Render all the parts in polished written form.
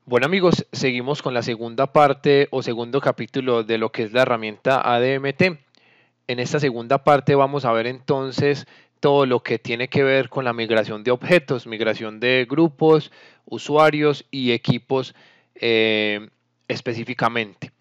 Bueno amigos, seguimos con la segunda parte o segundo capítulo de lo que es la herramienta ADMT. En esta segunda parte vamos a ver entonces todo lo que tiene que ver con la migración de objetos, migración de grupos, usuarios y equipos específicamente.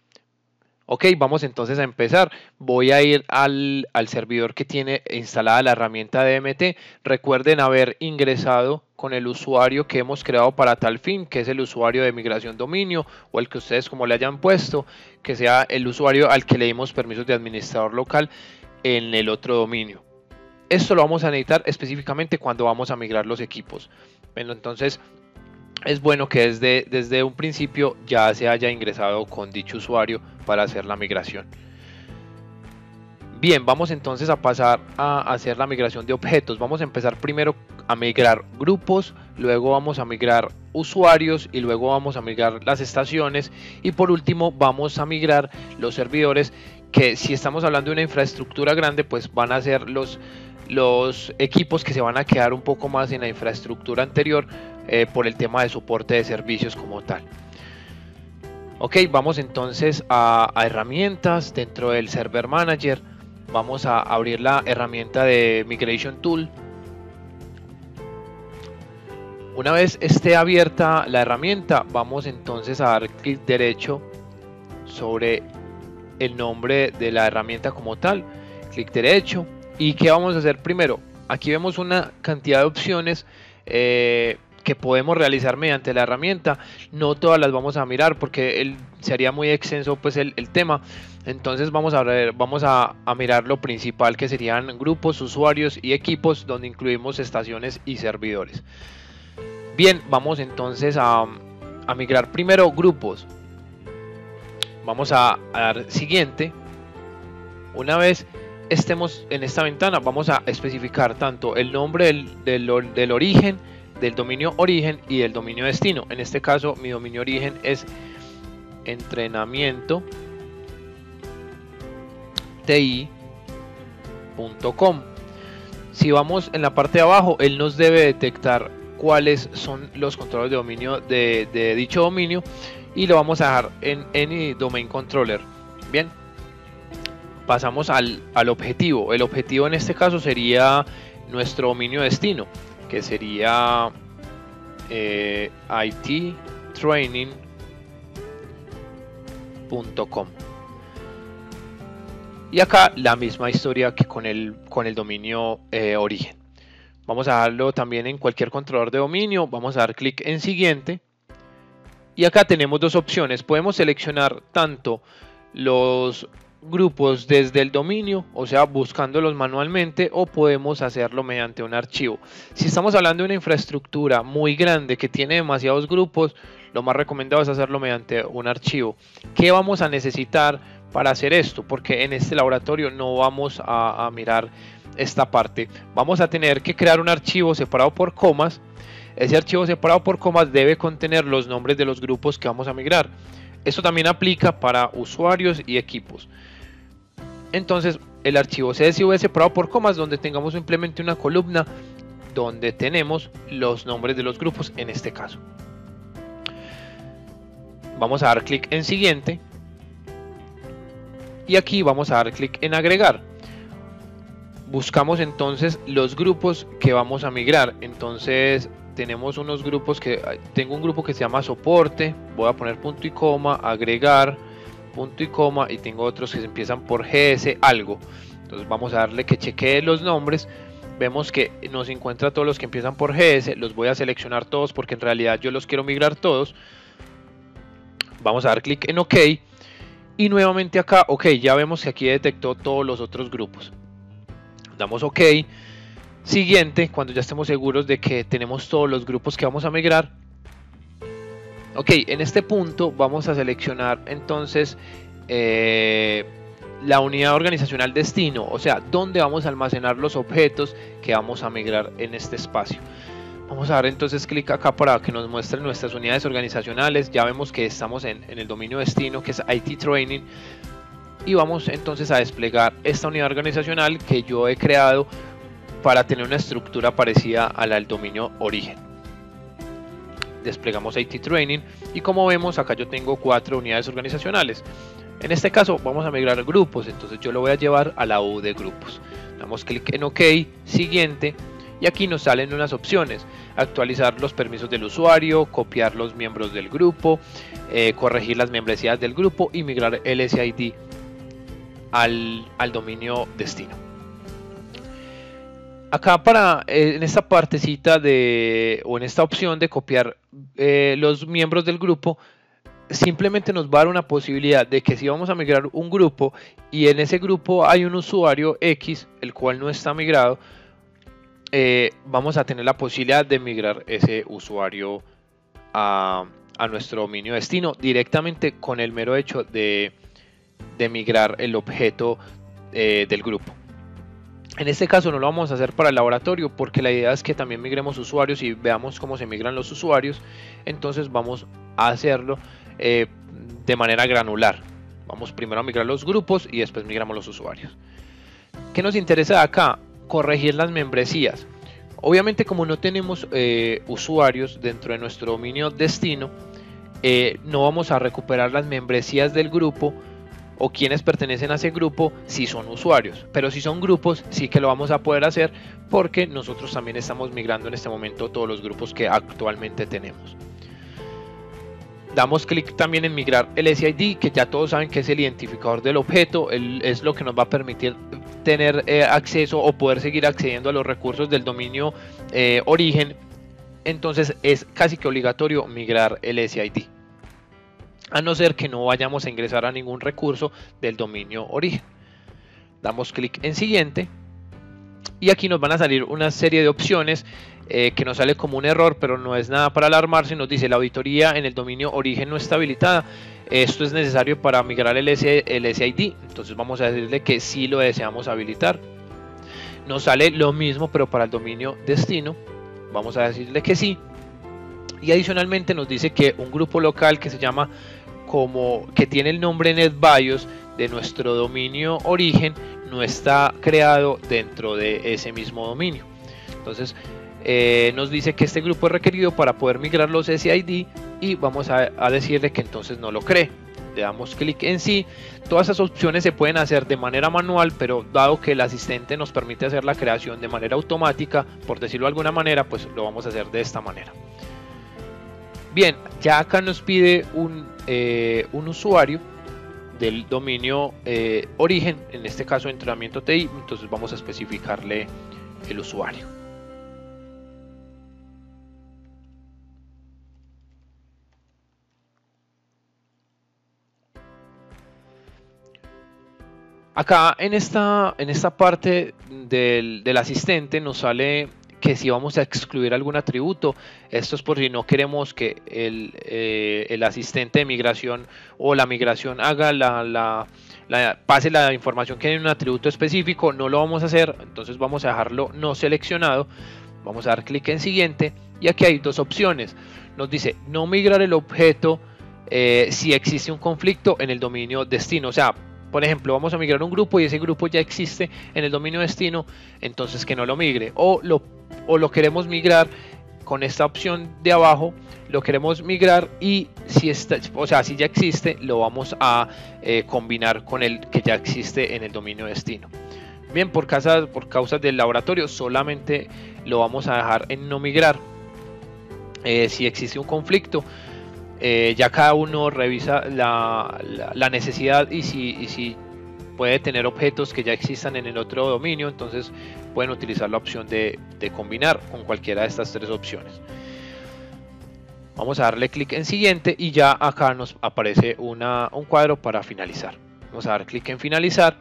Ok, vamos entonces a empezar. Voy a ir al servidor que tiene instalada la herramienta DMT. Recuerden haber ingresado con el usuario que hemos creado para tal fin, que es el usuario de migración dominio o el que ustedes como le hayan puesto, que sea el usuario al que le dimos permisos de administrador local en el otro dominio. Esto lo vamos a necesitar específicamente cuando vamos a migrar los equipos. Bueno, entonces es bueno que desde un principio ya se haya ingresado con dicho usuario para hacer la migración. Bien, vamos entonces a pasar a hacer la migración de objetos. Vamos a empezar primero a migrar grupos, luego vamos a migrar usuarios y luego vamos a migrar las estaciones y por último vamos a migrar los servidores, que si estamos hablando de una infraestructura grande pues van a ser los equipos que se van a quedar un poco más en la infraestructura anterior por el tema de soporte de servicios como tal. Ok, vamos entonces a herramientas dentro del Server Manager. Vamos a abrir la herramienta de Migration Tool. Una vez esté abierta la herramienta, vamos entonces a dar clic derecho sobre el nombre de la herramienta como tal. Clic derecho. ¿Y qué vamos a hacer primero? Aquí vemos una cantidad de opciones que podemos realizar mediante la herramienta. No todas las vamos a mirar porque sería muy extenso pues el tema. Entonces vamos a mirar lo principal, que serían grupos, usuarios y equipos, donde incluimos estaciones y servidores. Bien, vamos entonces a migrar primero grupos. Vamos a dar siguiente. Una vez estemos en esta ventana, vamos a especificar tanto el nombre del origen, del dominio origen y del dominio destino. En este caso mi dominio origen es entrenamiento.ti.com. Si vamos en la parte de abajo, él nos debe detectar cuáles son los controles de dominio de dicho dominio y lo vamos a dejar en Any Domain Controller. Bien, pasamos al objetivo. El objetivo en este caso sería nuestro dominio destino, que sería ittraining.com. Y acá la misma historia que con el dominio origen. Vamos a darlo también en cualquier controlador de dominio. Vamos a dar clic en siguiente. Y acá tenemos dos opciones. Podemos seleccionar tanto los grupos desde el dominio, o sea, buscándolos manualmente, o podemos hacerlo mediante un archivo. Si estamos hablando de una infraestructura muy grande que tiene demasiados grupos, lo más recomendado es hacerlo mediante un archivo. ¿Qué vamos a necesitar para hacer esto? Porque en este laboratorio no vamos a mirar esta parte. Vamos a tener que crear un archivo separado por comas. Ese archivo separado por comas debe contener los nombres de los grupos que vamos a migrar. Esto también aplica para usuarios y equipos. Entonces el archivo CSV separado por comas, donde tengamos simplemente una columna donde tenemos los nombres de los grupos en este caso. Vamos a dar clic en siguiente. Y aquí vamos a dar clic en agregar. Buscamos entonces los grupos que vamos a migrar. Entonces tenemos unos grupos tengo un grupo que se llama soporte. Voy a poner punto y coma, agregar, punto y coma, y tengo otros que se empiezan por GS algo. Entonces vamos a darle que chequee los nombres. Vemos que nos encuentra todos los que empiezan por GS. Los voy a seleccionar todos porque en realidad yo los quiero migrar todos. Vamos a dar clic en OK. Y nuevamente acá, OK, ya vemos que aquí detectó todos los otros grupos. Damos OK. Siguiente, cuando ya estemos seguros de que tenemos todos los grupos que vamos a migrar. Ok, en este punto vamos a seleccionar entonces la unidad organizacional destino, o sea, dónde vamos a almacenar los objetos que vamos a migrar en este espacio. Vamos a dar entonces clic acá para que nos muestren nuestras unidades organizacionales. Ya vemos que estamos en el dominio destino, que es IT Training. Y vamos entonces a desplegar esta unidad organizacional que yo he creado para tener una estructura parecida a la del dominio origen. desplegamos IT Training y como vemos acá yo tengo 4 unidades organizacionales. En este caso vamos a migrar grupos, entonces yo lo voy a llevar a la U de grupos. Damos clic en OK, siguiente, y aquí nos salen unas opciones: actualizar los permisos del usuario, copiar los miembros del grupo, corregir las membresías del grupo y migrar el SID al dominio destino. Acá en esta partecita o en esta opción de copiar los miembros del grupo, simplemente nos va a dar una posibilidad de que si vamos a migrar un grupo y en ese grupo hay un usuario X el cual no está migrado, vamos a tener la posibilidad de migrar ese usuario a nuestro dominio destino directamente con el mero hecho de migrar el objeto del grupo. En este caso no lo vamos a hacer para el laboratorio porque la idea es que también migremos usuarios y veamos cómo se migran los usuarios. Entonces vamos a hacerlo de manera granular. Vamos primero a migrar los grupos y después migramos los usuarios. ¿Qué nos interesa acá? Corregir las membresías. Obviamente, como no tenemos usuarios dentro de nuestro dominio destino, no vamos a recuperar las membresías del grupo o quienes pertenecen a ese grupo si son usuarios, pero si son grupos sí que lo vamos a poder hacer porque nosotros también estamos migrando en este momento todos los grupos que actualmente tenemos. Damos clic también en migrar el SID, que ya todos saben que es el identificador del objeto, es lo que nos va a permitir tener acceso o poder seguir accediendo a los recursos del dominio origen. Entonces es casi que obligatorio migrar el SID, a no ser que no vayamos a ingresar a ningún recurso del dominio origen. Damos clic en siguiente y aquí nos van a salir una serie de opciones que nos sale como un error, pero no es nada para alarmarse. Nos dice: la auditoría en el dominio origen no está habilitada. Esto es necesario para migrar el SID. Entonces vamos a decirle que sí lo deseamos habilitar. Nos sale lo mismo pero para el dominio destino. Vamos a decirle que sí. Y adicionalmente nos dice que un grupo local que se llama que tiene el nombre NetBIOS de nuestro dominio origen no está creado dentro de ese mismo dominio. Entonces nos dice que este grupo es requerido para poder migrar los SID y vamos a decirle que entonces no lo cree. Le damos clic en sí. Todas esas opciones se pueden hacer de manera manual, pero dado que el asistente nos permite hacer la creación de manera automática, por decirlo de alguna manera, pues lo vamos a hacer de esta manera. Bien, ya acá nos pide un usuario del dominio origen, en este caso entrenamiento TI, entonces vamos a especificarle el usuario. Acá en esta parte del asistente nos sale que si vamos a excluir algún atributo. Esto es por si no queremos que el asistente de migración o la migración haga pase la información que hay en un atributo específico. No lo vamos a hacer, entonces vamos a dejarlo no seleccionado. Vamos a dar clic en siguiente y aquí hay dos opciones. Nos dice no migrar el objeto si existe un conflicto en el dominio destino. O sea, por ejemplo, vamos a migrar un grupo y ese grupo ya existe en el dominio destino, entonces que no lo migre. O lo queremos migrar con esta opción de abajo, lo queremos migrar y si ya existe, lo vamos a combinar con el que ya existe en el dominio destino. Bien, por causas del laboratorio solamente lo vamos a dejar en no migrar. Si existe un conflicto, ya cada uno revisa la necesidad y si puede tener objetos que ya existan en el otro dominio, entonces pueden utilizar la opción de combinar con cualquiera de estas tres opciones. Vamos a darle clic en siguiente y ya acá nos aparece un cuadro para finalizar. Vamos a dar clic en finalizar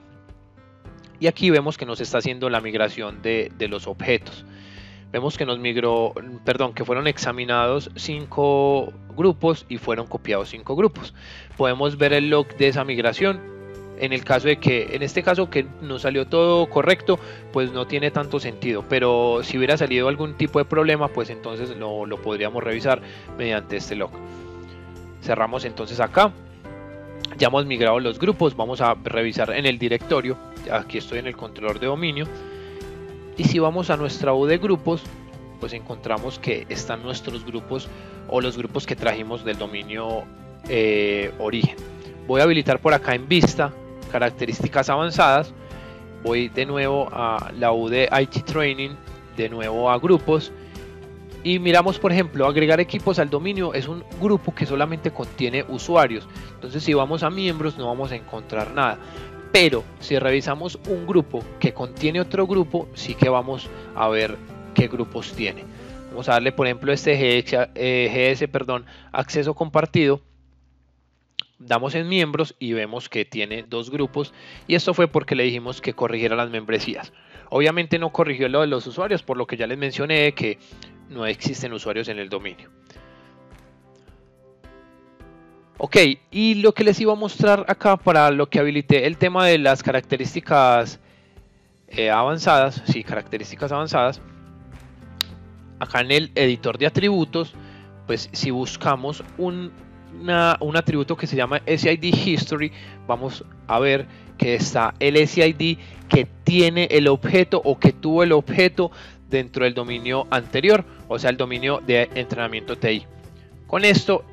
y aquí vemos que nos está haciendo la migración de los objetos. Vemos que que fueron examinados 5 grupos y fueron copiados 5 grupos. Podemos ver el log de esa migración. En este caso que nos salió todo correcto, pues no tiene tanto sentido, pero si hubiera salido algún tipo de problema, pues entonces lo podríamos revisar mediante este log. Cerramos entonces acá. Ya hemos migrado los grupos, vamos a revisar en el directorio. Aquí estoy en el controlador de dominio. Y si vamos a nuestra U de grupos, pues encontramos que están nuestros grupos o los grupos que trajimos del dominio origen. Voy a habilitar por acá en vista características avanzadas, voy de nuevo a la U de IT Training, de nuevo a grupos, y miramos, por ejemplo, agregar equipos al dominio es un grupo que solamente contiene usuarios. Entonces si vamos a miembros no vamos a encontrar nada, pero si revisamos un grupo que contiene otro grupo, sí que vamos a ver qué grupos tiene. Vamos a darle, por ejemplo, este acceso compartido. Damos en miembros y vemos que tiene dos grupos, y esto fue porque le dijimos que corrigiera las membresías. Obviamente no corrigió lo de los usuarios, por lo que ya les mencioné que no existen usuarios en el dominio. Ok, y lo que les iba a mostrar acá, para lo que habilité el tema de las características avanzadas, sí, características avanzadas, acá en el editor de atributos, pues si buscamos un atributo que se llama SID History, vamos a ver que está el SID que tiene el objeto o que tuvo el objeto dentro del dominio anterior, o sea, el dominio de entrenamiento TI. Con esto,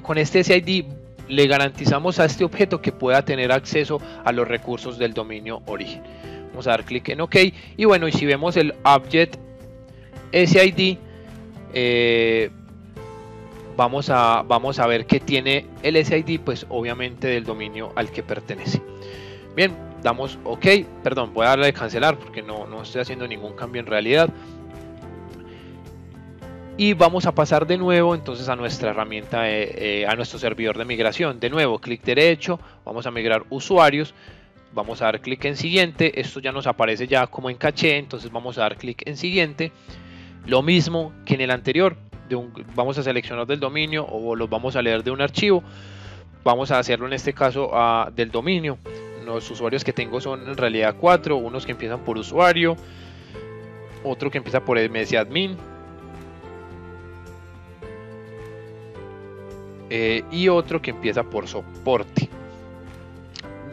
con este SID le garantizamos a este objeto que pueda tener acceso a los recursos del dominio origen. Vamos a dar clic en OK, y bueno, y si vemos el Object SID, vamos a ver que tiene el SID, pues obviamente del dominio al que pertenece. Bien, damos OK, perdón, voy a darle a cancelar porque no estoy haciendo ningún cambio en realidad. Y vamos a pasar de nuevo entonces a nuestra herramienta, a nuestro servidor de migración. De nuevo, clic derecho, vamos a migrar usuarios, vamos a dar clic en siguiente. Esto ya nos aparece ya como en caché, entonces vamos a dar clic en siguiente. Lo mismo que en el anterior, vamos a seleccionar del dominio o los vamos a leer de un archivo. Vamos a hacerlo en este caso del dominio. Los usuarios que tengo son en realidad 4, unos que empiezan por usuario, otro que empieza por msadmin, y otro que empieza por soporte.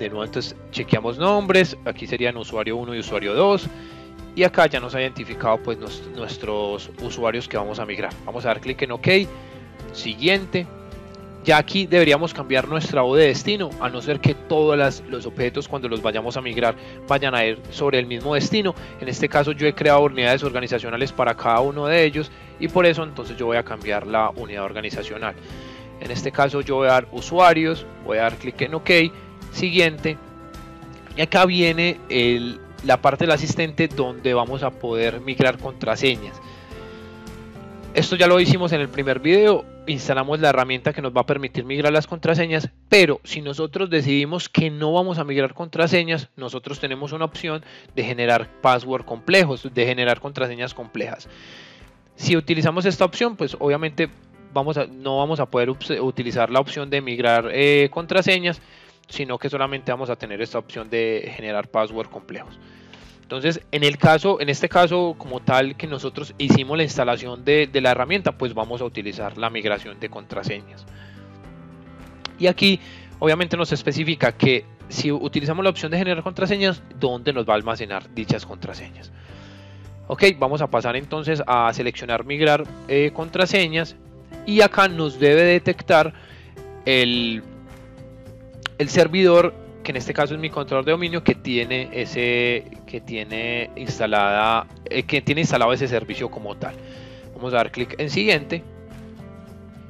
De nuevo, entonces chequeamos nombres, aquí serían usuario 1 y usuario 2, y acá ya nos ha identificado pues nuestros usuarios que vamos a migrar. Vamos a dar clic en OK, siguiente. Ya aquí deberíamos cambiar nuestra U de destino, a no ser que todos los objetos, cuando los vayamos a migrar, vayan a ir sobre el mismo destino. En este caso yo he creado unidades organizacionales para cada uno de ellos, y por eso entonces yo voy a cambiar la unidad organizacional. En este caso yo voy a dar usuarios, voy a dar clic en OK, siguiente, y acá viene la parte del asistente donde vamos a poder migrar contraseñas. Esto ya lo hicimos en el primer video, instalamos la herramienta que nos va a permitir migrar las contraseñas, pero si nosotros decidimos que no vamos a migrar contraseñas, nosotros tenemos una opción de generar password complejos, de generar contraseñas complejas. Si utilizamos esta opción, pues obviamente no vamos a poder utilizar la opción de migrar contraseñas, sino que solamente vamos a tener esta opción de generar password complejos. Entonces, en este caso como tal que nosotros hicimos la instalación de la herramienta, pues vamos a utilizar la migración de contraseñas. Y aquí obviamente nos especifica que si utilizamos la opción de generar contraseñas, ¿dónde nos va a almacenar dichas contraseñas? Ok, vamos a pasar entonces a seleccionar migrar contraseñas, y acá nos debe detectar el servidor, que en este caso es mi controlador de dominio, que tiene instalado ese servicio como tal. Vamos a dar clic en siguiente,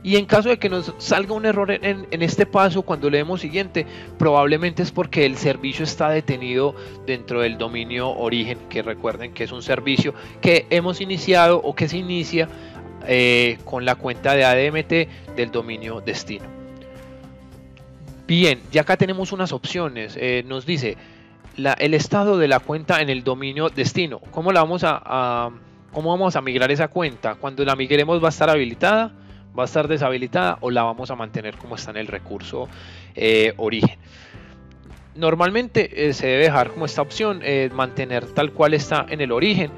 y en caso de que nos salga un error en este paso cuando leemos siguiente, probablemente es porque el servicio está detenido dentro del dominio origen, que recuerden que es un servicio que hemos iniciado o que se inicia con la cuenta de ADMT del dominio destino. Bien, ya acá tenemos unas opciones. Nos dice el estado de la cuenta en el dominio destino. ¿Cómo vamos a migrar esa cuenta? Cuando la migremos, ¿va a estar habilitada, va a estar deshabilitada, o la vamos a mantener como está en el recurso origen? Normalmente se debe dejar como esta opción, mantener tal cual está en el origen,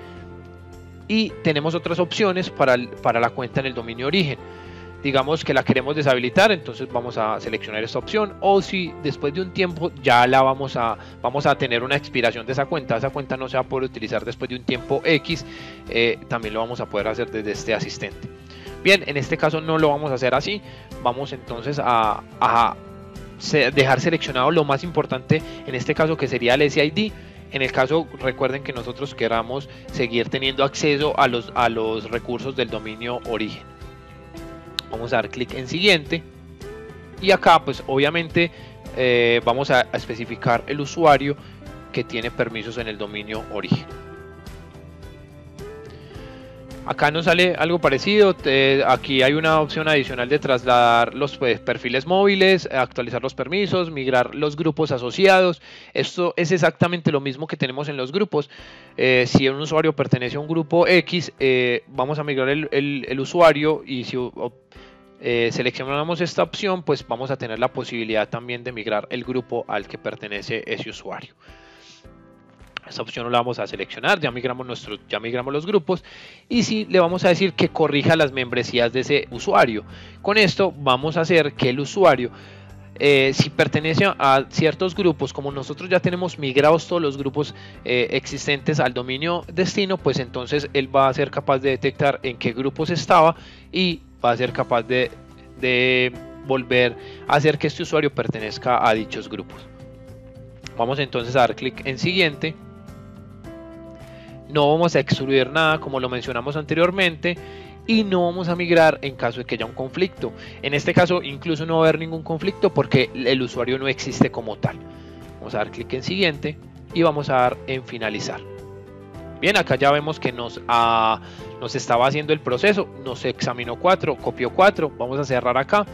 y tenemos otras opciones para la cuenta en el dominio origen. digamos que la queremos deshabilitar, entonces vamos a seleccionar esta opción, o si después de un tiempo ya la vamos a tener una expiración de esa cuenta no se va a poder utilizar después de un tiempo X, también lo vamos a poder hacer desde este asistente. Bien, en este caso no lo vamos a hacer así, vamos entonces a dejar seleccionado lo más importante en este caso, que sería el SID. En el caso, recuerden que nosotros queramos seguir teniendo acceso a los recursos del dominio origen. Vamos a dar clic en siguiente y acá pues obviamente vamos a especificar el usuario que tiene permisos en el dominio origen. Acá nos sale algo parecido, aquí hay una opción adicional de trasladar los perfiles móviles, actualizar los permisos, migrar los grupos asociados. Esto es exactamente lo mismo que tenemos en los grupos. Si un usuario pertenece a un grupo X, vamos a migrar el usuario, y si seleccionamos esta opción, pues vamos a tener la posibilidad también de migrar el grupo al que pertenece ese usuario. Esta opción la vamos a seleccionar, ya migramos los grupos, y si le vamos a decir que corrija las membresías de ese usuario. Con esto vamos a hacer que el usuario, si pertenece a ciertos grupos, como nosotros ya tenemos migrados todos los grupos existentes al dominio destino, pues entonces él va a ser capaz de detectar en qué grupos estaba y va a ser capaz de volver a hacer que este usuario pertenezca a dichos grupos. Vamos entonces a dar clic en siguiente. No vamos a excluir nada como lo mencionamos anteriormente, y no vamos a migrar en caso de que haya un conflicto. En este caso incluso no va a haber ningún conflicto porque el usuario no existe como tal. Vamos a dar clic en siguiente y vamos a dar en finalizar. Bien, acá ya vemos que nos estaba haciendo el proceso, nos examinó 4, copió 4, vamos a cerrar acá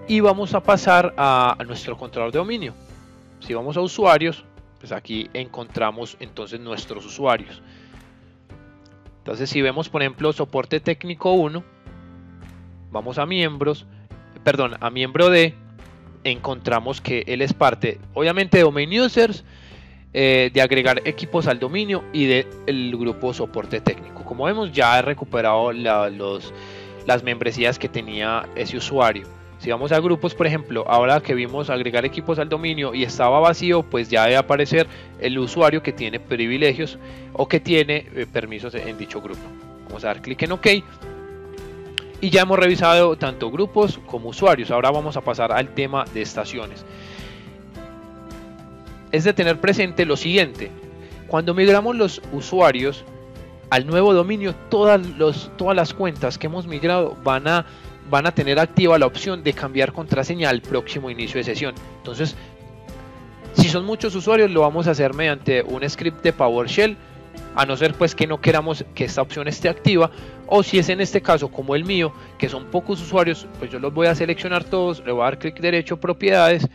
y vamos a pasar a nuestro controlador de dominio. Si vamos a usuarios, pues aquí encontramos entonces nuestros usuarios. Entonces si vemos por ejemplo soporte técnico 1, vamos a miembros, a miembro D, encontramos que él es parte obviamente de Domain Users, de agregar equipos al dominio y del grupo soporte técnico. Como vemos, ya he recuperado las membresías que tenía ese usuario. Si vamos a grupos, por ejemplo, ahora que vimos agregar equipos al dominio y estaba vacío, pues ya debe aparecer el usuario que tiene privilegios o que tiene permisos en dicho grupo. Vamos a dar clic en OK y ya hemos revisado tanto grupos como usuarios. Ahora vamos a pasar al tema de estaciones. Es de tener presente lo siguiente: cuando migramos los usuarios al nuevo dominio, todas las cuentas que hemos migrado van a tener activa la opción de cambiar contraseña al próximo inicio de sesión. Entonces, si son muchos usuarios, lo vamos a hacer mediante un script de PowerShell, a no ser pues que no queramos que esta opción esté activa, o si es en este caso como el mío, que son pocos usuarios, pues yo los voy a seleccionar todos, le voy a dar clic derecho, propiedades,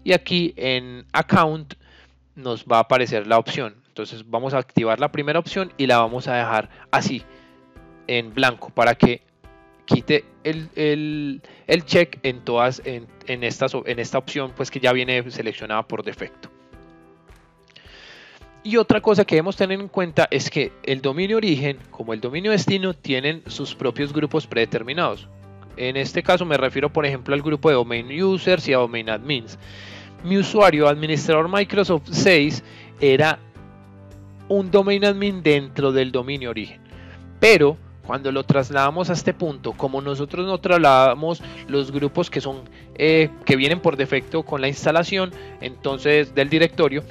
y aquí en Account nos va a aparecer la opción. Entonces vamos a activar la primera opción y la vamos a dejar así, en blanco, para que quite el check en esta opción pues que ya viene seleccionada por defecto. Y otra cosa que debemos tener en cuenta es que el dominio origen como el dominio destino tienen sus propios grupos predeterminados. En este caso me refiero por ejemplo al grupo de Domain Users y a Domain Admins. Mi usuario administrador Microsoft 6 era un Domain Admin dentro del dominio origen, pero cuando lo trasladamos a este punto, como nosotros no trasladamos los grupos que son que vienen por defecto con la instalación entonces del directorio,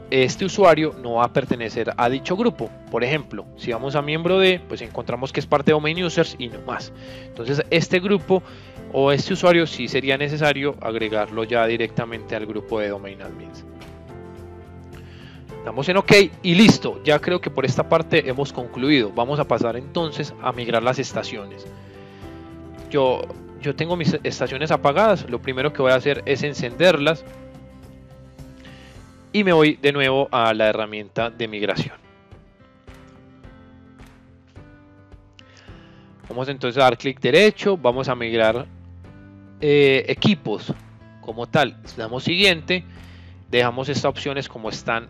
este usuario no va a pertenecer a dicho grupo. Por ejemplo, si vamos a miembro D, pues encontramos que es parte de Domain Users y no más. Entonces este grupo o este usuario sí sería necesario agregarlo ya directamente al grupo de Domain Admins. Damos en OK y listo. Ya creo que por esta parte hemos concluido. Vamos a pasar entonces a migrar las estaciones. Yo tengo mis estaciones apagadas. Lo primero que voy a hacer es encenderlas. Y me voy de nuevo a la herramienta de migración. Vamos entonces a dar clic derecho. Vamos a migrar equipos como tal. Damos siguiente. Dejamos estas opciones como están.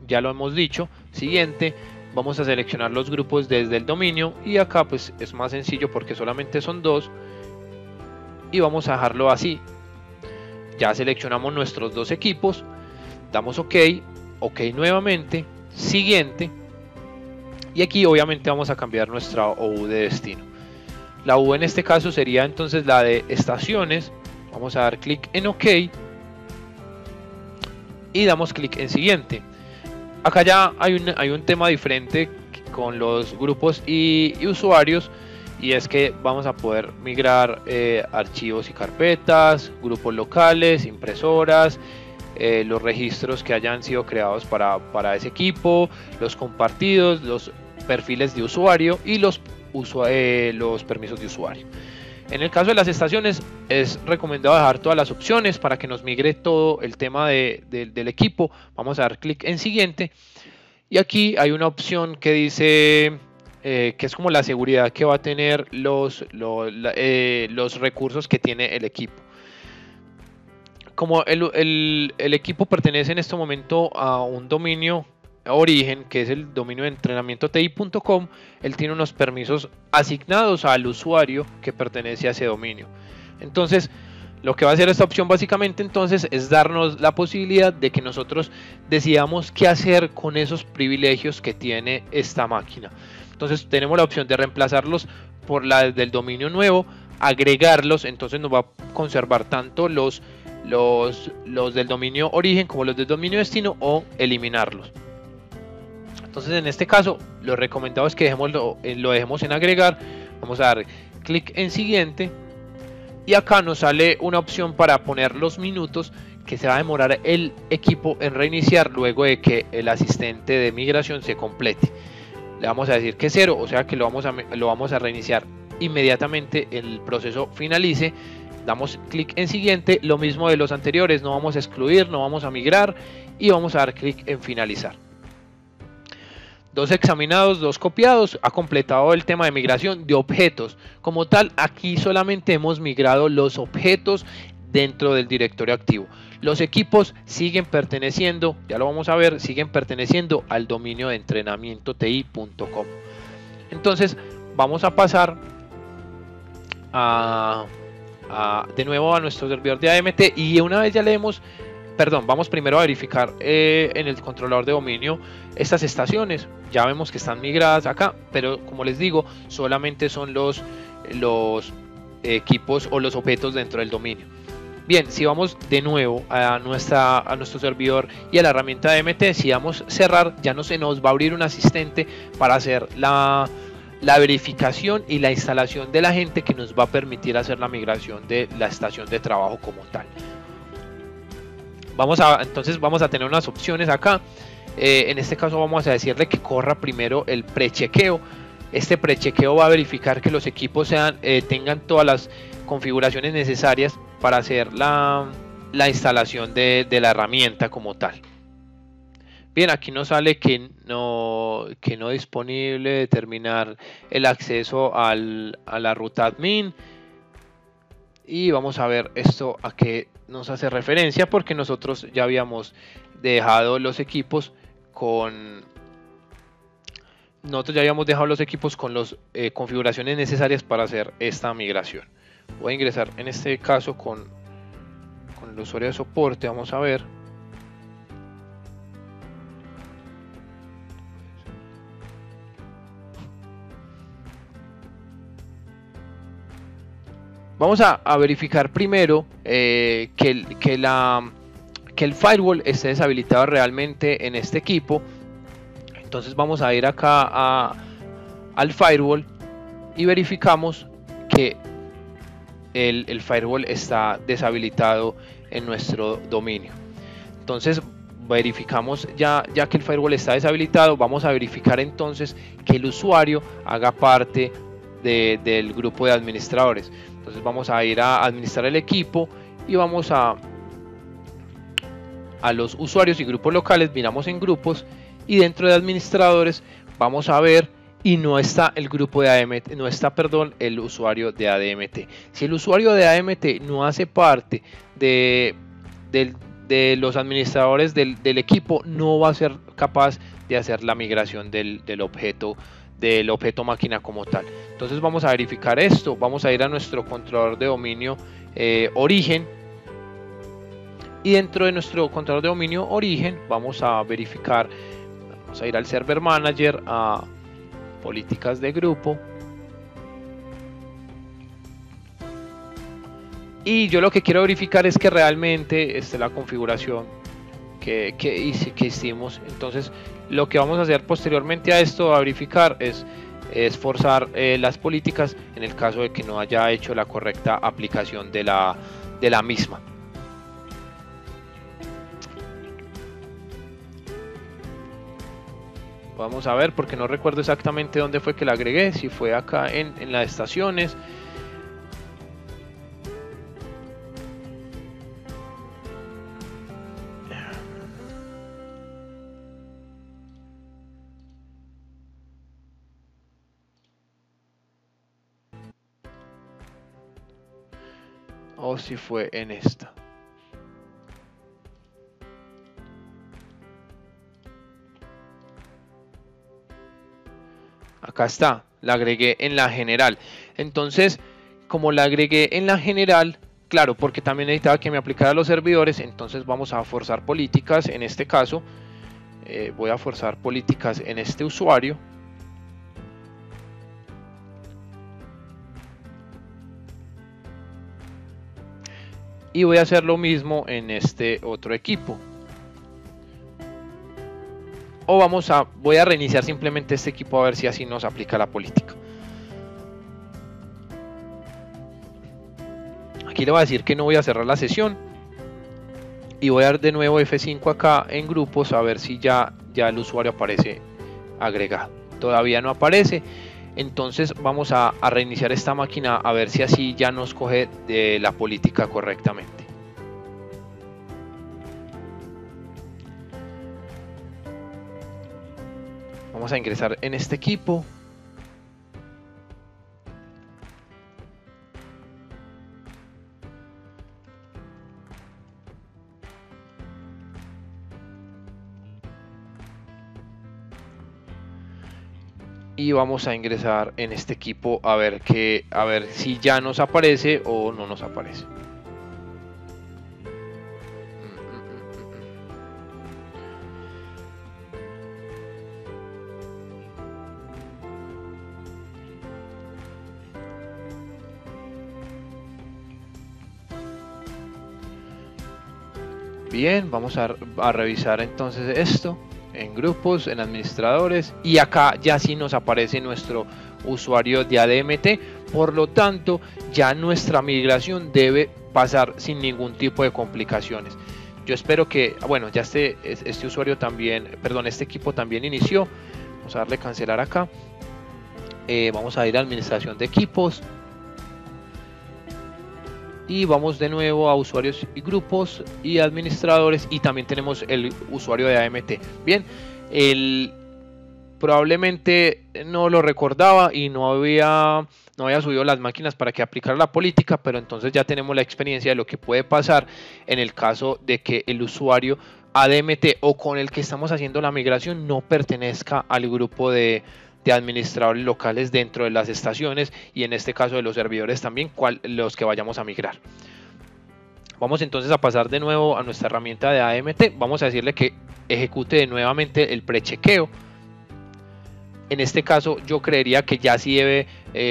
Ya lo hemos dicho. Siguiente. vamos a seleccionar los grupos desde el dominio y acá pues es más sencillo porque solamente son dos y vamos a dejarlo así. Ya seleccionamos nuestros dos equipos, damos OK, OK nuevamente, siguiente, y aquí obviamente vamos a cambiar nuestra OU de destino. La U en este caso sería entonces la de estaciones. Vamos a dar clic en OK y damos clic en siguiente. Acá ya hay un tema diferente con los grupos y usuarios, y es que vamos a poder migrar archivos y carpetas, grupos locales, impresoras, los registros que hayan sido creados para ese equipo, los compartidos, los perfiles de usuario y los permisos de usuario. En el caso de las estaciones es recomendado dejar todas las opciones para que nos migre todo el tema del equipo. Vamos a dar clic en siguiente y aquí hay una opción que dice que es como la seguridad que va a tener los recursos que tiene el equipo. Como el equipo pertenece en este momento a un dominio origen, que es el dominio de entrenamiento.ti.com, él tiene unos permisos asignados al usuario que pertenece a ese dominio. Entonces, lo que va a hacer esta opción básicamente entonces es darnos la posibilidad de que nosotros decidamos qué hacer con esos privilegios que tiene esta máquina. Entonces tenemos la opción de reemplazarlos por la del dominio nuevo, agregarlos, entonces nos va a conservar tanto los del dominio origen como los del dominio destino, o eliminarlos. Entonces en este caso lo recomendado es que lo dejemos en agregar. Vamos a dar clic en siguiente y acá nos sale una opción para poner los minutos que se va a demorar el equipo en reiniciar luego de que el asistente de migración se complete. Le vamos a decir que 0, o sea que lo vamos a reiniciar inmediatamente el proceso finalice. Damos clic en siguiente, lo mismo de los anteriores, no vamos a excluir, no vamos a migrar y vamos a dar clic en finalizar. 2 examinados, 2 copiados, ha completado el tema de migración de objetos. Como tal, aquí solamente hemos migrado los objetos dentro del directorio activo. Los equipos siguen perteneciendo, ya lo vamos a ver, siguen perteneciendo al dominio de entrenamiento.ti.com. Entonces vamos a pasar de nuevo a nuestro servidor de ADMT y una vez ya leemos, vamos primero a verificar en el controlador de dominio estas estaciones. Ya vemos que están migradas acá, pero como les digo, solamente son los equipos o los objetos dentro del dominio. Bien, si vamos de nuevo a nuestro servidor y a la herramienta de ADMT, si damos cerrar, ya no se nos va a abrir un asistente para hacer la verificación y la instalación de la gente que nos va a permitir hacer la migración de la estación de trabajo como tal. Entonces vamos a tener unas opciones acá. En este caso vamos a decirle que corra primero el prechequeo. Este prechequeo va a verificar que los equipos tengan todas las configuraciones necesarias para hacer la instalación de la herramienta como tal. Bien, aquí nos sale que no disponible, determinar el acceso a la ruta admin. Y vamos a ver esto a qué nos hace referencia, porque nosotros ya habíamos dejado los equipos con las configuraciones necesarias para hacer esta migración. Voy a ingresar en este caso con el usuario de soporte, vamos a ver. Vamos a verificar primero que el firewall esté deshabilitado realmente en este equipo. Entonces vamos a ir acá al firewall y verificamos que el firewall está deshabilitado en nuestro dominio. Entonces verificamos ya que el firewall está deshabilitado, vamos a verificar entonces que el usuario haga parte del grupo de administradores. Entonces vamos a ir a administrar el equipo y vamos a los usuarios y grupos locales, miramos en grupos y dentro de administradores vamos a ver y no está el grupo de ADMT, no está, el usuario de ADMT. Si el usuario de ADMT no hace parte del de los administradores del equipo no va a ser capaz de hacer la migración del objeto máquina como tal. Entonces vamos a verificar esto, vamos a ir a nuestro controlador de dominio origen, y dentro de nuestro controlador de dominio origen vamos a verificar, vamos a ir al server manager, a políticas de grupo, y yo lo que quiero verificar es que realmente esté la configuración que hicimos. Entonces lo que vamos a hacer posteriormente a esto, a verificar, es forzar las políticas en el caso de que no haya hecho la correcta aplicación de la misma. Vamos a ver, porque no recuerdo exactamente dónde fue que la agregué, si fue acá en las estaciones. O si fue en esta. Acá está, la agregué en la general. Entonces, como la agregué en la general, claro, porque también necesitaba que me aplicara a los servidores, entonces vamos a forzar políticas. En este caso, voy a forzar políticas en este usuario. Y voy a hacer lo mismo en este otro equipo. O voy a reiniciar simplemente este equipo a ver si así nos aplica la política. Aquí le voy a decir que no voy a cerrar la sesión. Y voy a dar de nuevo F5 acá en grupos a ver si ya el usuario aparece agregado. Todavía no aparece. Entonces vamos a reiniciar esta máquina a ver si así ya nos coge de la política correctamente. Vamos a ingresar en este equipo. Y vamos a ingresar en este equipo a ver si ya nos aparece o no nos aparece. Bien, vamos a revisar entonces esto en grupos, en administradores, y acá ya sí nos aparece nuestro usuario de ADMT. Por lo tanto, ya nuestra migración debe pasar sin ningún tipo de complicaciones. Yo espero que, bueno, ya este usuario también, perdón, este equipo también inició. Vamos a darle cancelar acá. Vamos a ir a administración de equipos. Y vamos de nuevo a usuarios y grupos y administradores, y también tenemos el usuario de AMT. Bien, probablemente no lo recordaba y no había subido las máquinas para que aplicara la política, pero entonces ya tenemos la experiencia de lo que puede pasar en el caso de que el usuario ADMT o con el que estamos haciendo la migración no pertenezca al grupo de administradores locales dentro de las estaciones, y en este caso de los servidores también, los que vayamos a migrar. Vamos entonces a pasar de nuevo a nuestra herramienta de AMT. Vamos a decirle que ejecute nuevamente el prechequeo. En este caso yo creería que ya sí debe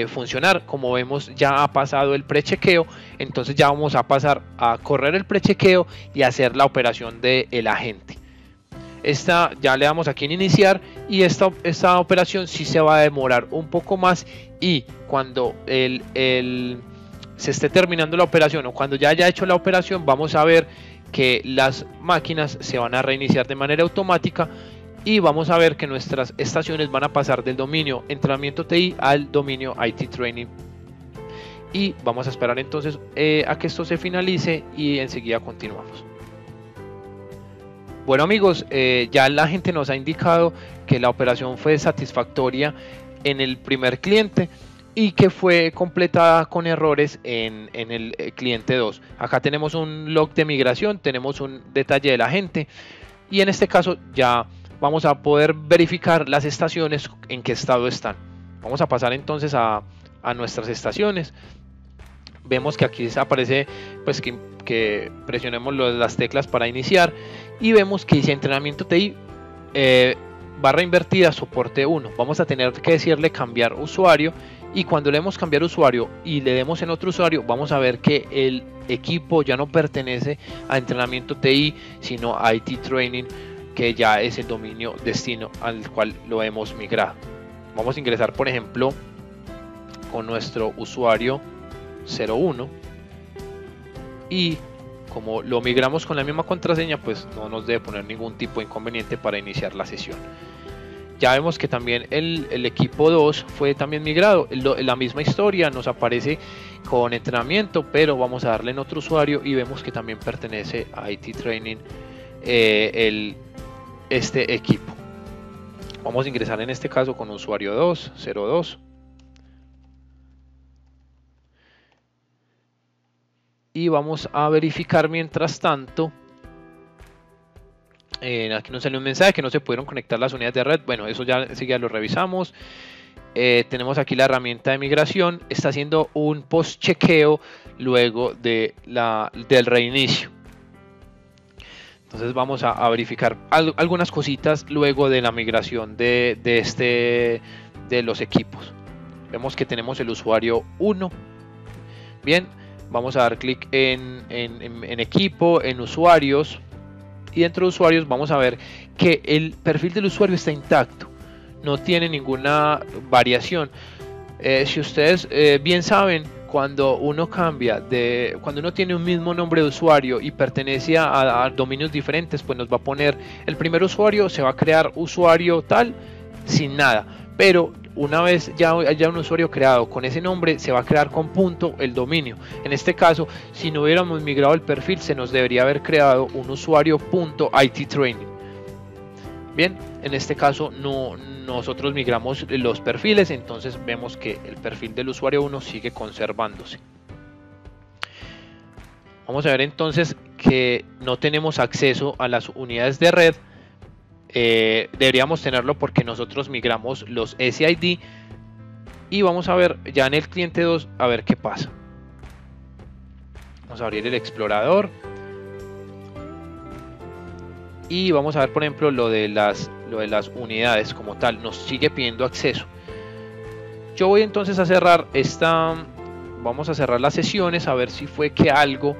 funcionar. Como vemos, ya ha pasado el prechequeo, entonces ya vamos a pasar a correr el prechequeo y hacer la operación del agente. Esta ya le damos aquí en iniciar, y esta operación sí se va a demorar un poco más, y cuando se esté terminando la operación o cuando ya haya hecho la operación, vamos a ver que las máquinas se van a reiniciar de manera automática, y vamos a ver que nuestras estaciones van a pasar del dominio entrenamiento TI al dominio IT Training. Y vamos a esperar entonces a que esto se finalice y enseguida continuamos. Bueno amigos, ya la gente nos ha indicado que la operación fue satisfactoria en el primer cliente, y que fue completada con errores en el cliente 2. Acá tenemos un log de migración, tenemos un detalle del agente y en este caso ya vamos a poder verificar las estaciones en qué estado están. Vamos a pasar entonces a nuestras estaciones. Vemos que aquí aparece pues que presionemos las teclas para iniciar y vemos que dice entrenamiento TI barra invertida soporte 1. Vamos a tener que decirle cambiar usuario y cuando le demos cambiar usuario y le demos en otro usuario vamos a ver que el equipo ya no pertenece a entrenamiento TI sino a IT Training, que ya es el dominio destino al cual lo hemos migrado. Vamos a ingresar por ejemplo con nuestro usuario 01 y como lo migramos con la misma contraseña pues no nos debe poner ningún tipo de inconveniente para iniciar la sesión. Ya vemos que también el equipo 2 fue también migrado, la misma historia nos aparece con entrenamiento, pero vamos a darle en otro usuario y vemos que también pertenece a IT Training este equipo. Vamos a ingresar en este caso con usuario 02 y vamos a verificar mientras tanto. Aquí nos sale un mensaje que no se pudieron conectar las unidades de red. Bueno, eso ya lo revisamos. Tenemos aquí la herramienta de migración, está haciendo un post chequeo luego del reinicio. Entonces vamos a verificar algunas cositas luego de la migración de los equipos. Vemos que tenemos el usuario 1. Bien, vamos a dar clic en equipo, en usuarios, y dentro de usuarios vamos a ver que el perfil del usuario está intacto, no tiene ninguna variación. Si ustedes bien saben, cuando uno cuando uno tiene un mismo nombre de usuario y pertenece a dominios diferentes, pues nos va a poner el primer usuario, se va a crear usuario tal sin nada, pero una vez ya haya un usuario creado con ese nombre, se va a crear con punto el dominio. En este caso, si no hubiéramos migrado el perfil, se nos debería haber creado un usuario punto IT Training. Bien, en este caso nosotros migramos los perfiles, entonces vemos que el perfil del usuario 1 sigue conservándose. Vamos a ver entonces que no tenemos acceso a las unidades de red. Deberíamos tenerlo porque nosotros migramos los SID y vamos a ver ya en el cliente 2 a ver qué pasa. Vamos a abrir el explorador y vamos a ver por ejemplo lo de las unidades como tal, nos sigue pidiendo acceso. Yo voy entonces a cerrar vamos a cerrar las sesiones a ver si fue que algo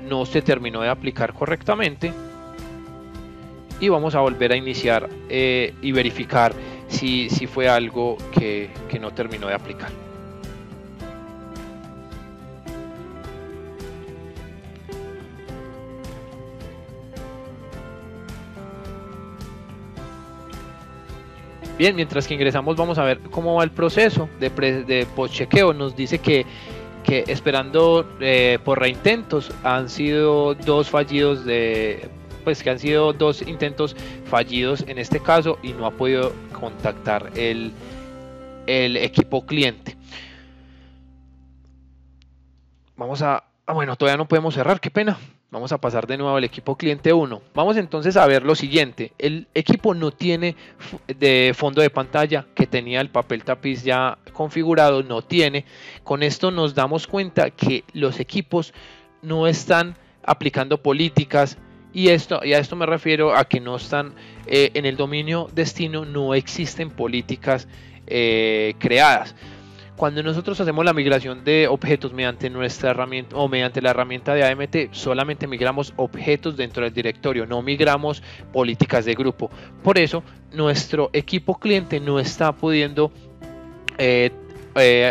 no se terminó de aplicar correctamente. Y vamos a volver a iniciar y verificar si fue algo que no terminó de aplicar. Bien, mientras que ingresamos vamos a ver cómo va el proceso de post chequeo. Nos dice que esperando por reintentos han sido dos fallidos que han sido dos intentos fallidos en este caso y no ha podido contactar el equipo cliente. Bueno, todavía no podemos cerrar, qué pena. Vamos a pasar de nuevo al equipo cliente 1. Vamos entonces a ver lo siguiente. El equipo no tiene de fondo de pantalla, que tenía el papel tapiz ya configurado, no tiene. Con esto nos damos cuenta que los equipos no están aplicando políticas. Y a esto me refiero a que no están en el dominio destino, no existen políticas creadas. Cuando nosotros hacemos la migración de objetos mediante nuestra herramienta o mediante la herramienta de AMT, solamente migramos objetos dentro del directorio, no migramos políticas de grupo. Por eso nuestro equipo cliente no está pudiendo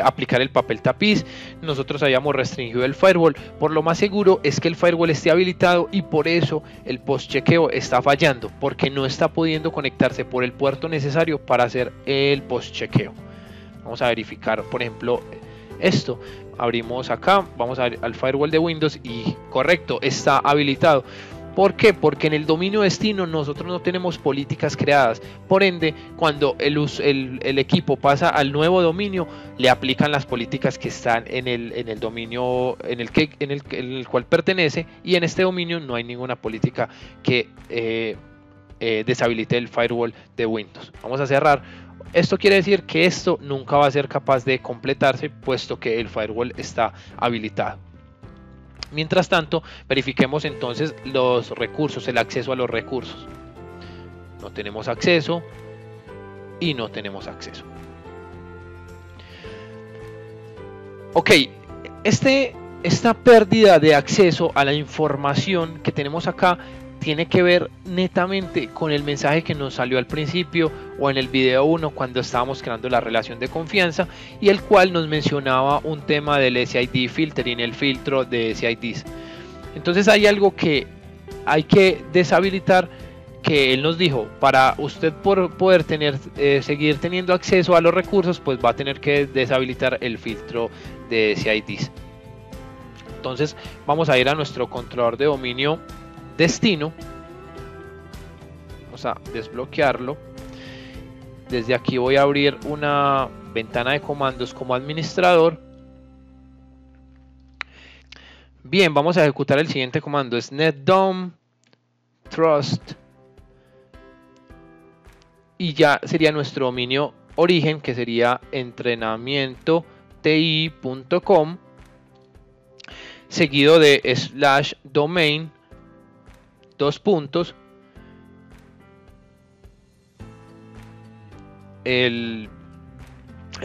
aplicar el papel tapiz. Nosotros habíamos restringido el firewall. Por lo más seguro es que el firewall esté habilitado y por eso el post chequeo está fallando, porque no está pudiendo conectarse por el puerto necesario para hacer el post chequeo. Vamos a verificar por ejemplo esto. Abrimos acá, vamos al firewall de Windows y correcto, está habilitado. ¿Por qué? Porque en el dominio destino nosotros no tenemos políticas creadas. Por ende, cuando el equipo pasa al nuevo dominio, le aplican las políticas que están en el dominio en el cual pertenece, y en este dominio no hay ninguna política que deshabilite el firewall de Windows. Vamos a cerrar. Esto quiere decir que esto nunca va a ser capaz de completarse, puesto que el firewall está habilitado. Mientras tanto, verifiquemos entonces los recursos, el acceso a los recursos. No tenemos acceso y no tenemos acceso. Ok, esta pérdida de acceso a la información que tenemos acá tiene que ver netamente con el mensaje que nos salió al principio o en el video 1 cuando estábamos creando la relación de confianza, y el cual nos mencionaba un tema del SID filtering, el filtro de SIDs. Entonces hay algo que hay que deshabilitar, que él nos dijo: para usted poder seguir teniendo acceso a los recursos, pues va a tener que deshabilitar el filtro de SIDs. Entonces vamos a ir a nuestro controlador de dominio destino, vamos a desbloquearlo. Desde aquí voy a abrir una ventana de comandos como administrador. Bien, vamos a ejecutar el siguiente comando: es netdom trust, y ya sería nuestro dominio origen, que sería entrenamiento.ti.com, seguido de /domain, dos puntos, el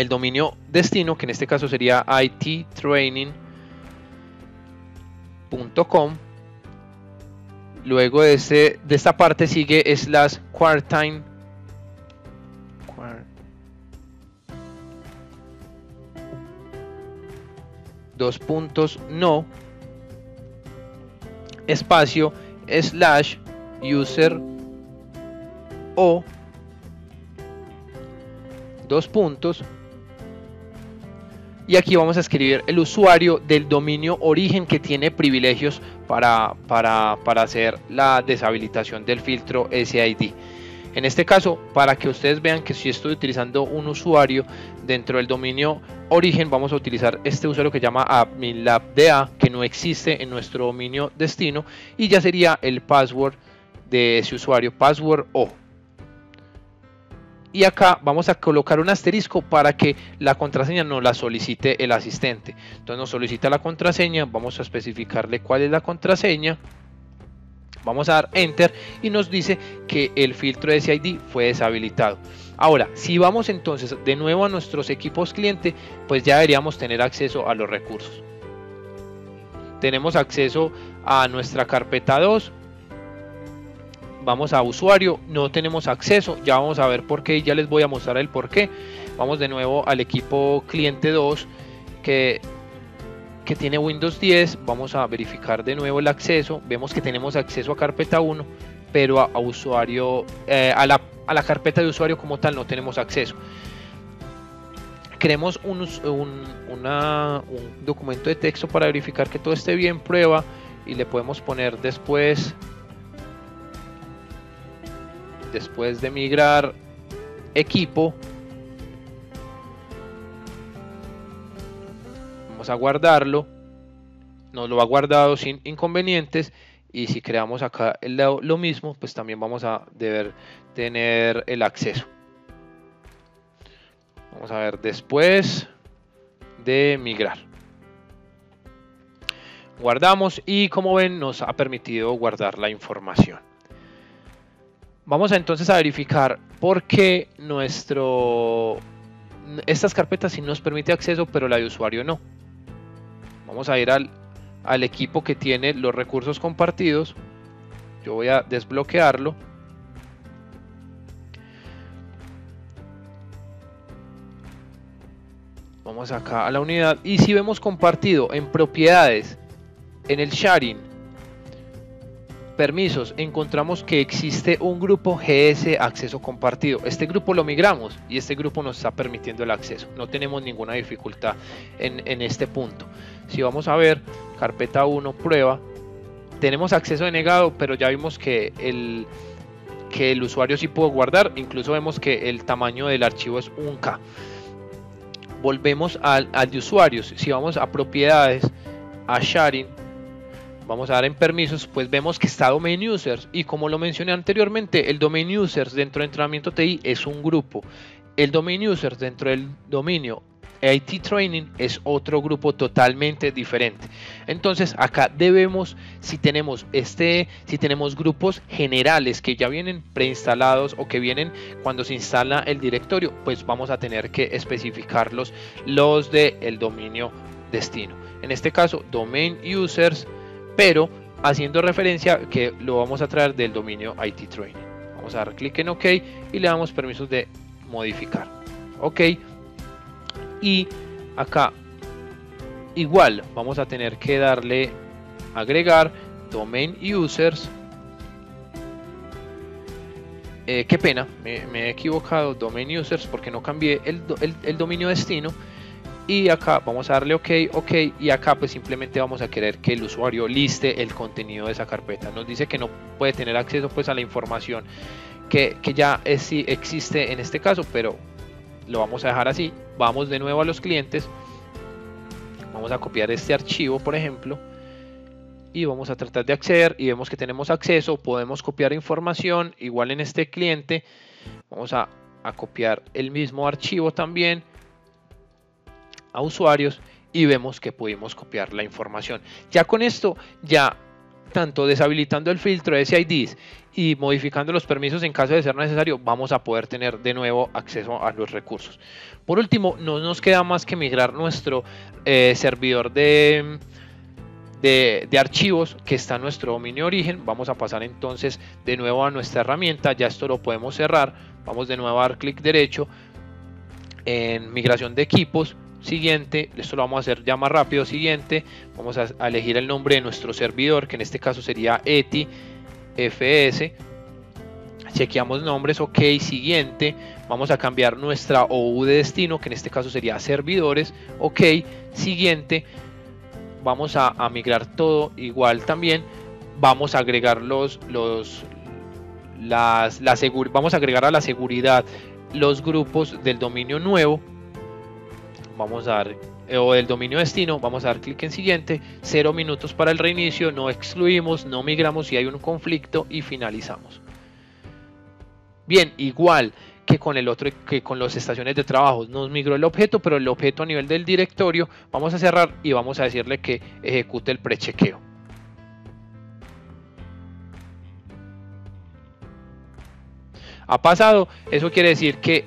dominio destino, que en este caso sería ittraining.com. Luego de esta parte sigue /quarantine, dos puntos, no, espacio, /user o, dos puntos, y aquí vamos a escribir el usuario del dominio origen que tiene privilegios para hacer la deshabilitación del filtro SID. En este caso, para que ustedes vean que si estoy utilizando un usuario dentro del dominio origen, vamos a utilizar este usuario que se llama adminlabda, que no existe en nuestro dominio destino, y ya sería el password de ese usuario, password o. Y acá vamos a colocar un asterisco para que la contraseña no la solicite el asistente. Entonces nos solicita la contraseña, vamos a especificarle cuál es la contraseña, vamos a dar enter y nos dice que el filtro de SID fue deshabilitado. Ahora, si vamos entonces de nuevo a nuestros equipos cliente, pues ya deberíamos tener acceso a los recursos. Tenemos acceso a nuestra carpeta 2. Vamos a usuario, no tenemos acceso, ya vamos a ver por qué y ya les voy a mostrar el por qué. Vamos de nuevo al equipo cliente 2 que tiene Windows 10, vamos a verificar de nuevo el acceso. Vemos que tenemos acceso a carpeta 1, pero a usuario, a la carpeta de usuario como tal no tenemos acceso. Creemos un documento de texto para verificar que todo esté bien, prueba, y le podemos poner después de migrar equipo. Vamos a guardarlo, nos lo ha guardado sin inconvenientes, y si creamos acá lo mismo, pues también vamos a deber tener el acceso. Vamos a ver, después de migrar, guardamos, y como ven nos ha permitido guardar la información. Vamos entonces a verificar por qué estas carpetas sí nos permite acceso, pero la de usuario no. Vamos a ir al equipo que tiene los recursos compartidos. Yo voy a desbloquearlo. Vamos acá a la unidad, y si vemos compartido en propiedades, en el sharing, permisos, encontramos que existe un grupo GS acceso compartido. Este grupo lo migramos y este grupo nos está permitiendo el acceso. No tenemos ninguna dificultad en este punto. Si vamos a ver carpeta 1 prueba, tenemos acceso denegado, pero ya vimos que el usuario sí pudo guardar, incluso vemos que el tamaño del archivo es 1K. Volvemos al de usuarios. Si vamos a propiedades, a sharing, vamos a dar en permisos, pues vemos que está domain users, y como lo mencioné anteriormente, el domain users dentro de entrenamiento TI es un grupo. El domain users dentro del dominio IT Training es otro grupo totalmente diferente. Entonces acá debemos, si tenemos grupos generales que ya vienen preinstalados o que vienen cuando se instala el directorio, pues vamos a tener que especificarlos los del dominio destino. En este caso domain users, pero haciendo referencia que lo vamos a traer del dominio IT Training. Vamos a dar clic en OK y le damos permisos de modificar. OK. Y acá igual vamos a tener que darle agregar domain users. Qué pena, me he equivocado, domain users, porque no cambié el dominio destino. Y acá vamos a darle OK, y acá pues simplemente vamos a querer que el usuario liste el contenido de esa carpeta. Nos dice que no puede tener acceso pues a la información que ya existe en este caso, pero lo vamos a dejar así. Vamos de nuevo a los clientes, vamos a copiar este archivo por ejemplo, y vamos a tratar de acceder, y vemos que tenemos acceso, podemos copiar información. Igual en este cliente vamos a copiar el mismo archivo también a usuarios, y vemos que pudimos copiar la información. Ya con esto, ya tanto deshabilitando el filtro de SIDs y modificando los permisos en caso de ser necesario, vamos a poder tener de nuevo acceso a los recursos. Por último, no nos queda más que migrar nuestro servidor de archivos que está en nuestro dominio origen. Vamos a pasar entonces de nuevo a nuestra herramienta. Ya esto lo podemos cerrar. Vamos de nuevo a dar clic derecho en migración de equipos. Siguiente, esto lo vamos a hacer ya más rápido. Siguiente, vamos a elegir el nombre de nuestro servidor, que en este caso sería ETI-FS. Chequeamos nombres, OK. Siguiente, vamos a cambiar nuestra OU de destino, que en este caso sería servidores, OK. Siguiente, vamos a migrar todo igual también. Vamos a agregar vamos a agregar a la seguridad los grupos del dominio nuevo. Vamos a dar, o del dominio destino, vamos a dar clic en siguiente, 0 minutos para el reinicio, no excluimos, no migramos si hay un conflicto, y finalizamos. Bien, igual que con el otro, que con las estaciones de trabajo, nos migró el objeto, pero el objeto a nivel del directorio, vamos a cerrar y vamos a decirle que ejecute el prechequeo. Ha pasado, eso quiere decir que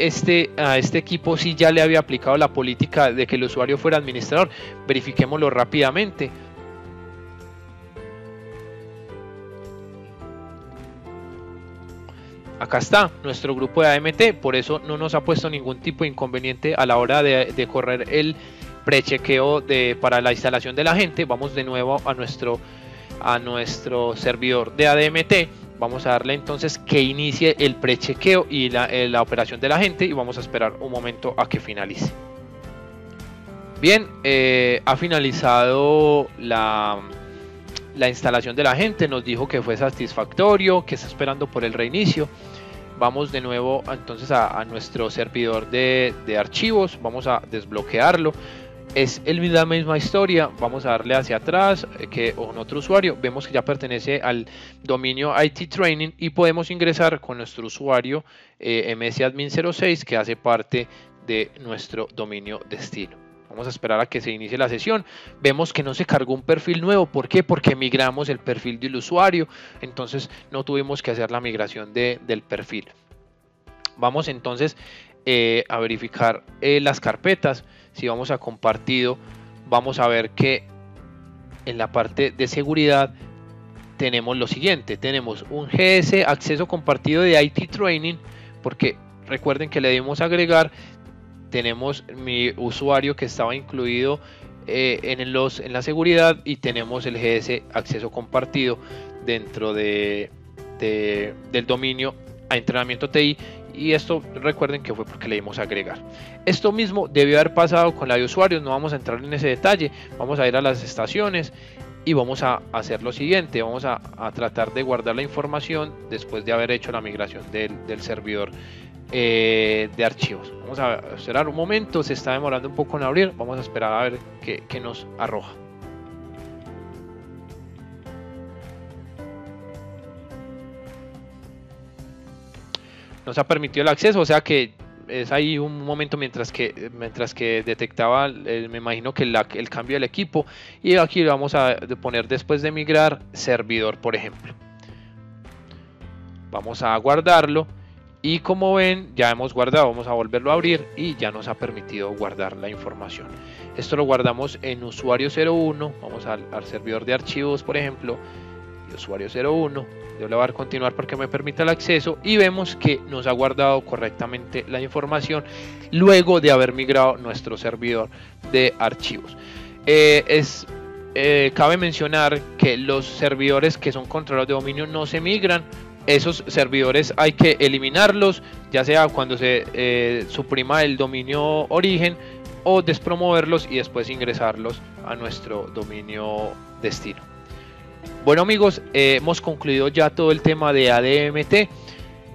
a este equipo sí ya le había aplicado la política de que el usuario fuera administrador. Verifiquémoslo rápidamente. Acá está nuestro grupo de AMT, por eso no nos ha puesto ningún tipo de inconveniente a la hora de correr el prechequeo para la instalación de la gente. Vamos de nuevo a nuestro servidor de ADMT. Vamos a darle entonces que inicie el prechequeo y la operación de la gente, y vamos a esperar un momento a que finalice. Bien, ha finalizado la instalación de la gente. Nos dijo que fue satisfactorio, que está esperando por el reinicio. Vamos de nuevo entonces a nuestro servidor de archivos. Vamos a desbloquearlo. Es la misma historia. Vamos a darle hacia atrás que con otro usuario. Vemos que ya pertenece al dominio IT Training, y podemos ingresar con nuestro usuario msadmin06, que hace parte de nuestro dominio destino. Vamos a esperar a que se inicie la sesión. Vemos que no se cargó un perfil nuevo. ¿Por qué? Porque migramos el perfil del usuario. Entonces no tuvimos que hacer la migración del perfil. Vamos entonces a verificar las carpetas. Si vamos a compartido, vamos a ver que en la parte de seguridad tenemos lo siguiente. Tenemos un GS acceso compartido de IT Training, porque recuerden que le dimos agregar. Tenemos mi usuario que estaba incluido en la seguridad, y tenemos el GS acceso compartido dentro del dominio a entrenamiento TI, y esto recuerden que fue porque le dimos agregar. Esto mismo debió haber pasado con la de usuarios. No vamos a entrar en ese detalle. Vamos a ir a las estaciones y vamos a hacer lo siguiente, vamos a tratar de guardar la información después de haber hecho la migración del servidor de archivos. Vamos a esperar un momento, se está demorando un poco en abrir, vamos a esperar a ver qué nos arroja. Nos ha permitido el acceso, o sea que es ahí un momento mientras que detectaba, me imagino que el cambio del equipo, y aquí le vamos a poner después de migrar servidor, por ejemplo. Vamos a guardarlo y como ven ya hemos guardado, vamos a volverlo a abrir y ya nos ha permitido guardar la información. Esto lo guardamos en usuario 01, vamos al servidor de archivos, por ejemplo, y usuario 01. Yo le voy a dar continuar porque me permite el acceso y vemos que nos ha guardado correctamente la información luego de haber migrado nuestro servidor de archivos. Cabe mencionar que los servidores que son controlados de dominio no se migran. Esos servidores hay que eliminarlos, ya sea cuando se suprima el dominio origen, o despromoverlos y después ingresarlos a nuestro dominio destino. Bueno amigos, hemos concluido ya todo el tema de ADMT.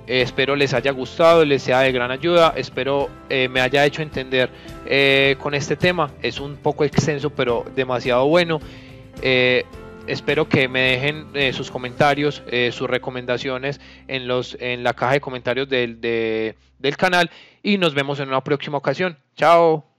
Espero les haya gustado, les sea de gran ayuda, espero me haya hecho entender con este tema. Es un poco extenso pero demasiado bueno. Espero que me dejen sus comentarios, sus recomendaciones en la caja de comentarios del canal, y nos vemos en una próxima ocasión. Chao.